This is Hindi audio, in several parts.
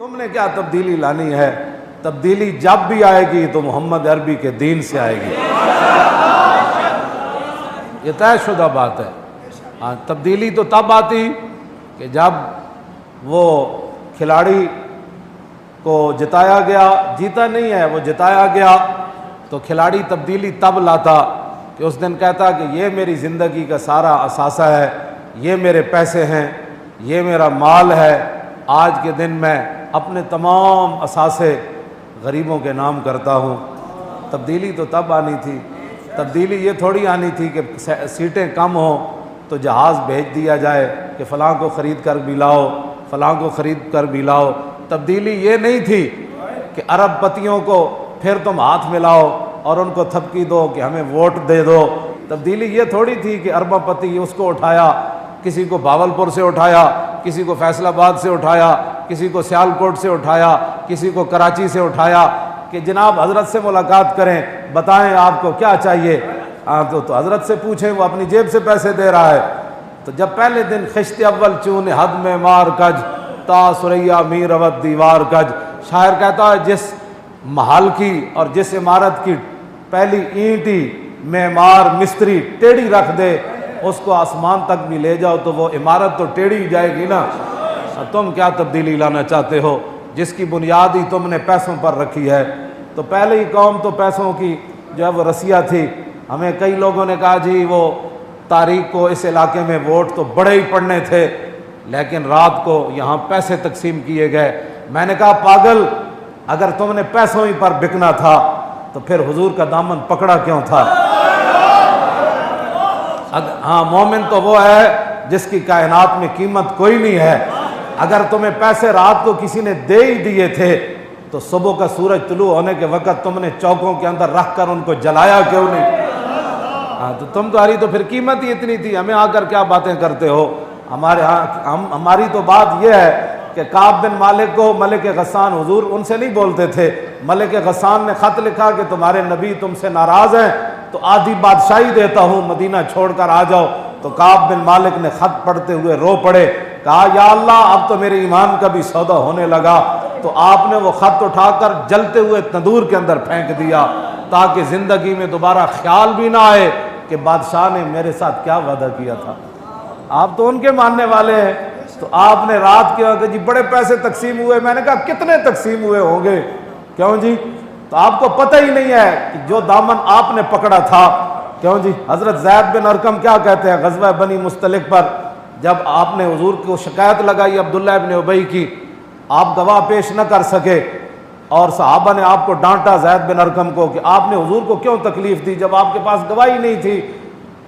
तुमने क्या तब्दीली लानी है? तब्दीली जब भी आएगी तो मोहम्मद अरबी के दीन से आएगी। ये तयशुदा बात है। हाँ, तब्दीली तो तब आती कि जब वो खिलाड़ी को जिताया गया, जीता नहीं है, वो जिताया गया, तो खिलाड़ी तब्दीली तब लाता कि उस दिन कहता कि ये मेरी ज़िंदगी का सारा असासा है, ये मेरे पैसे हैं, ये मेरा माल है, आज के दिन मैं अपने तमाम असासे गरीबों के नाम करता हूँ। तब्दीली तो तब आनी थी। तब्दीली ये थोड़ी आनी थी कि सीटें कम हों तो जहाज़ भेज दिया जाए कि फ़लाँ को ख़रीद कर भी लाओ, फ़लाँ को ख़रीद कर भी लाओ। तब्दीली ये नहीं थी कि अरबपतियों को फिर तुम हाथ मिलाओ और उनको थपकी दो कि हमें वोट दे दो। तब्दीली ये थोड़ी थी कि अरबपति उसको उठाया, किसी को भावलपुर से उठाया, किसी को फैसलाबाद से उठाया, किसी को सियालकोट से उठाया, किसी को कराची से उठाया कि जनाब हज़रत से मुलाकात करें, बताएं आपको क्या चाहिए। तो हज़रत से पूछें, वो अपनी जेब से पैसे दे रहा है। तो जब पहले दिन खिश्त अव्वल चून हद में मार कज ता सुरैया मीर अवध दीवार कज। शायर कहता है जिस महल की और जिस इमारत की पहली ईंट ही मेमार मिस्त्री टेढ़ी रख दे, उसको आसमान तक भी ले जाओ तो वो इमारत तो टेढ़ी जाएगी ना। तुम क्या तब्दीली लाना चाहते हो जिसकी बुनियाद ही तुमने पैसों पर रखी है? तो पहले ही कौम तो पैसों की जो है वो रसिया थी। हमें कई लोगों ने कहा जी वो तारीख को इस इलाके में वोट तो बड़े ही पड़ने थे, लेकिन रात को यहाँ पैसे तकसीम किए गए। मैंने कहा पागल, अगर तुमने पैसों ही पर बिकना था तो फिर हुजूर का दामन पकड़ा क्यों था? हाँ, मोमिन तो वो है जिसकी कायनात में कीमत कोई नहीं है। अगर तुम्हें पैसे रात को किसी ने दे ही दिए थे तो सुबह का सूरज तुलू होने के वक्त तुमने चौकों के अंदर रख कर उनको जलाया क्यों नहीं? हाँ, तो तुम्हारी तो फिर कीमत ही इतनी थी। हमें आकर क्या बातें करते हो? हमारी तो बात यह है कि काब बिन मालिक को मलिक गस्सान हुजूर उनसे नहीं बोलते थे। मलिक गस्सान ने ख़त लिखा कि तुम्हारे नबी तुमसे नाराज़ हैं तो आधी बादशाही देता हूँ, मदीना छोड़कर आ जाओ। तो काब बिन मालिक ने ख़त पढ़ते हुए रो पड़े, कहा या अल्लाह अब तो मेरे ईमान का भी सौदा होने लगा। तो आपने वो ख़त उठाकर जलते हुए तंदूर के अंदर फेंक दिया ताकि ज़िंदगी में दोबारा ख्याल भी ना आए कि बादशाह ने मेरे साथ क्या वादा किया था। आप तो उनके मानने वाले हैं। तो आपने रात के वक्त जी बड़े पैसे तकसीम हुए। मैंने कहा कितने तकसीम हुए होंगे? क्यों जी? तो आपको पता ही नहीं है कि जो दामन आपने पकड़ा था। क्यों जी? हज़रत ज़ैद बिन अरकम क्या कहते हैं ग़ज़वा बनी मुस्तलिक पर, जब आपने हुजूर को शिकायत लगाई अब्दुल्ला इब्न उबई की, आप गवाह पेश न कर सके और सहाबा ने आपको डांटा ज़ैद बिन अरकम को कि आपने हुजूर को क्यों तकलीफ़ दी जब आपके पास गवाही नहीं थी।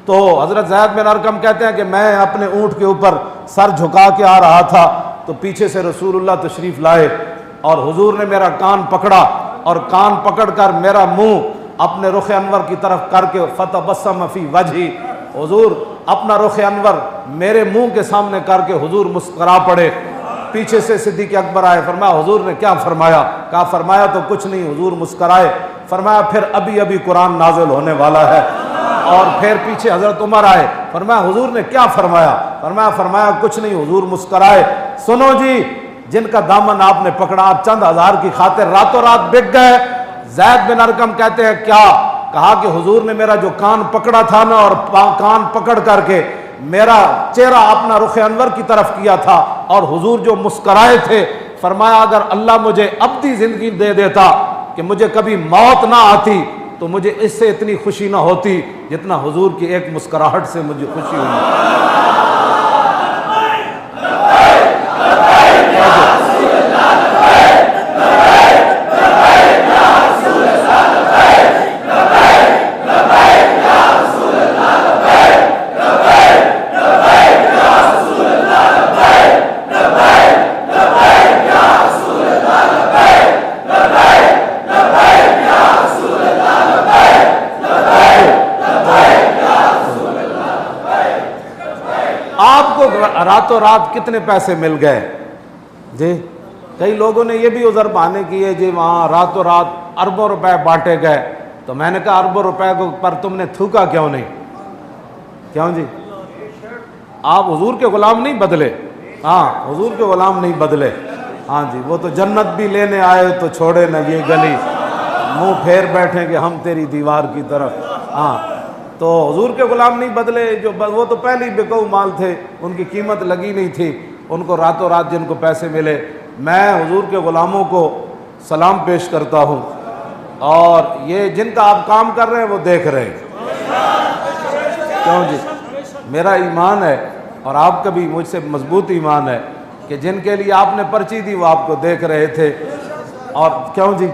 तो हज़रत ज़ैद बिन अरकम कहते हैं कि मैं अपने ऊँट के ऊपर सर झुका के आ रहा था तो पीछे से रसूलुल्लाह तशरीफ़ लाए और हुजूर ने मेरा कान पकड़ा और कान पकड़कर मेरा मुंह अपने रुख अनवर की तरफ करके फतबस्सम फी वजही, हुजूर अपना रुख अनवर मेरे मुंह के सामने करके हुजूर मुस्करा पड़े। पीछे से सिद्दीक़ अकबर आए, फरमाया हुजूर ने क्या फरमाया? कहा फरमाया तो कुछ नहीं, हुजूर मुस्कराए। फरमाया फिर अभी अभी कुरान नाजिल होने वाला है। और फिर पीछे हज़रत उमर आए, फरमाया हुजूर ने क्या फरमाया? फरमाया कुछ नहीं, हुजूर मुस्कराए। सुनो जी, जिनका दामन आपने पकड़ा, आप चंद हज़ार की खातिर रातों रात बिक गए। ज़ैद बिन अरकम कहते हैं क्या? कहा कि हुजूर ने मेरा जो कान पकड़ा था ना और कान पकड़ करके मेरा चेहरा अपना रुख अनवर की तरफ किया था और हुजूर जो मुस्कराए थे, फरमाया अगर अल्लाह मुझे अब्दी ज़िंदगी दे देता कि मुझे कभी मौत ना आती तो मुझे इससे इतनी खुशी ना होती जितना हुजूर की एक मुस्कुराहट से मुझे खुशी हुई। रातों रात कितने पैसे मिल गए जी? कई लोगों ने ये भी उज़र बहाने किए जी वहाँ रातों रात अरबों रुपए बांटे गए। तो मैंने कहा अरबों रुपए को पर तुमने थूका क्यों नहीं? क्यों जी? आप हुजूर के गुलाम नहीं बदले। हाँ, हुजूर के गुलाम नहीं बदले। हाँ जी, वो तो जन्नत भी लेने आए तो छोड़े न ये गली, मुंह फेर बैठेंगे हम तेरी दीवार की तरफ। हाँ, तो हुजूर के गुलाम नहीं बदले, जो वो तो पहले ही बेकऊ माल थे, उनकी कीमत लगी नहीं थी, उनको रातों रात जिनको पैसे मिले। मैं हुजूर के गुलामों को सलाम पेश करता हूँ, और ये जिनका आप काम कर रहे हैं वो देख रहे हैं। क्यों जी, मेरा ईमान है और आपका भी मुझसे मजबूत ईमान है कि जिनके लिए आपने पर्ची दी वो आपको देख रहे थे। और क्यों जी,